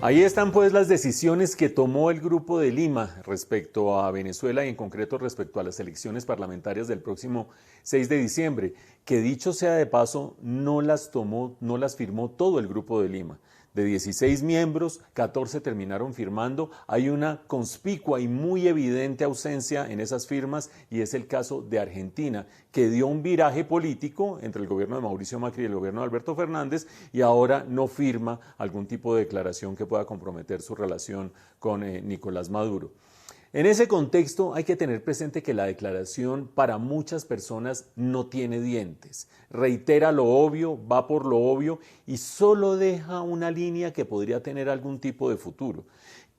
Ahí están pues las decisiones que tomó el Grupo de Lima respecto a Venezuela y en concreto respecto a las elecciones parlamentarias del próximo 6 de diciembre, que dicho sea de paso, no las firmó todo el Grupo de Lima. De 16 miembros, 14 terminaron firmando. Hay una conspicua y muy evidente ausencia en esas firmas y es el caso de Argentina, que dio un viraje político entre el gobierno de Mauricio Macri y el gobierno de Alberto Fernández y ahora no firma algún tipo de declaración que pueda comprometer su relación con Nicolás Maduro. En ese contexto hay que tener presente que la declaración para muchas personas no tiene dientes, reitera lo obvio, va por lo obvio y solo deja una línea que podría tener algún tipo de futuro.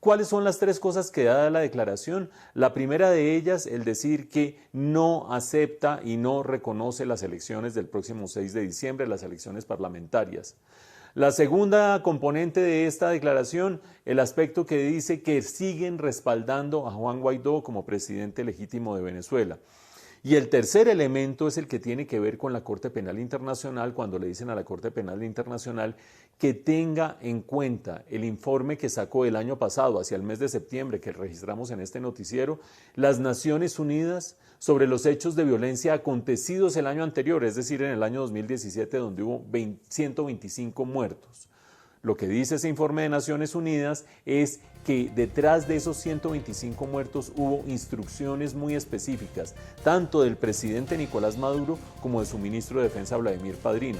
¿Cuáles son las tres cosas que da la declaración? La primera de ellas, el decir que no acepta y no reconoce las elecciones del próximo 6 de diciembre, las elecciones parlamentarias. La segunda componente de esta declaración, el aspecto que dice que siguen respaldando a Juan Guaidó como presidente legítimo de Venezuela. Y el tercer elemento es el que tiene que ver con la Corte Penal Internacional, cuando le dicen a la Corte Penal Internacional que tenga en cuenta el informe que sacó el año pasado, hacia el mes de septiembre, que registramos en este noticiero, las Naciones Unidas sobre los hechos de violencia acontecidos el año anterior, es decir, en el año 2017, donde hubo 125 muertos. Lo que dice ese informe de Naciones Unidas es que detrás de esos 125 muertos hubo instrucciones muy específicas, tanto del presidente Nicolás Maduro como de su ministro de Defensa Vladimir Padrino.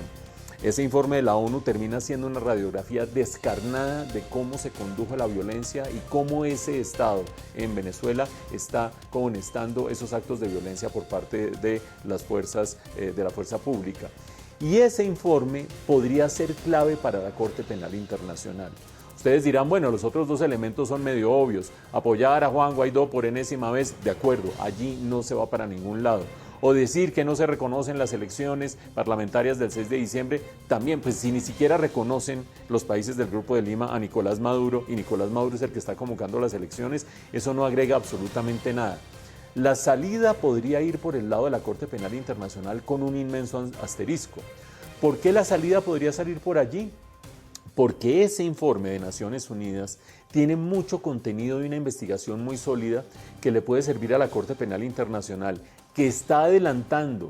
Ese informe de la ONU termina siendo una radiografía descarnada de cómo se condujo la violencia y cómo ese Estado en Venezuela está conestando esos actos de violencia por parte de las fuerzas, de la fuerza pública. Y ese informe podría ser clave para la Corte Penal Internacional. Ustedes dirán, bueno, los otros dos elementos son medio obvios. Apoyar a Juan Guaidó por enésima vez, de acuerdo, allí no se va para ningún lado. O decir que no se reconocen las elecciones parlamentarias del 6 de diciembre, también, pues si ni siquiera reconocen los países del Grupo de Lima a Nicolás Maduro, y Nicolás Maduro es el que está convocando las elecciones, eso no agrega absolutamente nada. La salida podría ir por el lado de la Corte Penal Internacional con un inmenso asterisco. ¿Por qué la salida podría salir por allí? Porque ese informe de Naciones Unidas tiene mucho contenido y una investigación muy sólida que le puede servir a la Corte Penal Internacional, que está adelantando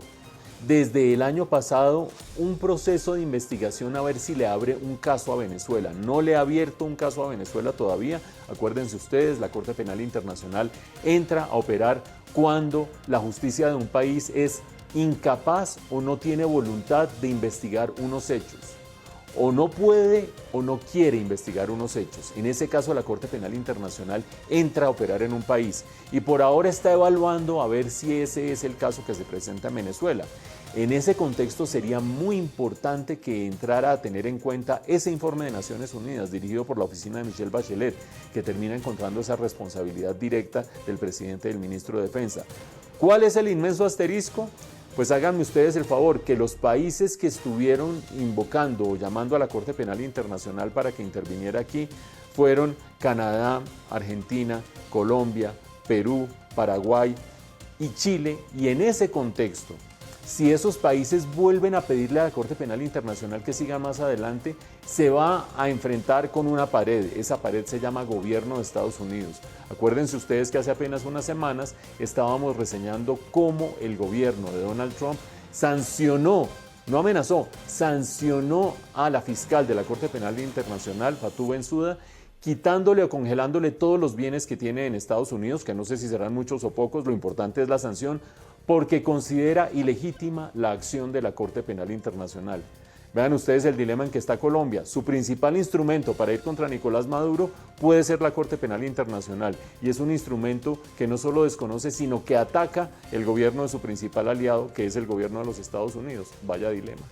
desde el año pasado un proceso de investigación a ver si le abre un caso a Venezuela. No le ha abierto un caso a Venezuela todavía. Acuérdense ustedes, la Corte Penal Internacional entra a operar cuando la justicia de un país es incapaz o no tiene voluntad de investigar unos hechos. O no puede o no quiere investigar unos hechos. En ese caso, la Corte Penal Internacional entra a operar en un país y por ahora está evaluando a ver si ese es el caso que se presenta en Venezuela. En ese contexto sería muy importante que entrara a tener en cuenta ese informe de Naciones Unidas dirigido por la oficina de Michelle Bachelet, que termina encontrando esa responsabilidad directa del presidente y del ministro de Defensa. ¿Cuál es el inmenso asterisco? Pues háganme ustedes el favor, que los países que estuvieron invocando o llamando a la Corte Penal Internacional para que interviniera aquí fueron Canadá, Argentina, Colombia, Perú, Paraguay y Chile. Y en ese contexto, si esos países vuelven a pedirle a la Corte Penal Internacional que siga más adelante, se va a enfrentar con una pared. Esa pared se llama Gobierno de Estados Unidos. Acuérdense ustedes que hace apenas unas semanas estábamos reseñando cómo el gobierno de Donald Trump sancionó, no amenazó, sancionó a la fiscal de la Corte Penal Internacional, Fatou Bensouda, quitándole o congelándole todos los bienes que tiene en Estados Unidos, que no sé si serán muchos o pocos, lo importante es la sanción, porque considera ilegítima la acción de la Corte Penal Internacional. Vean ustedes el dilema en que está Colombia. Su principal instrumento para ir contra Nicolás Maduro puede ser la Corte Penal Internacional y es un instrumento que no solo desconoce, sino que ataca el gobierno de su principal aliado, que es el gobierno de los Estados Unidos. Vaya dilema.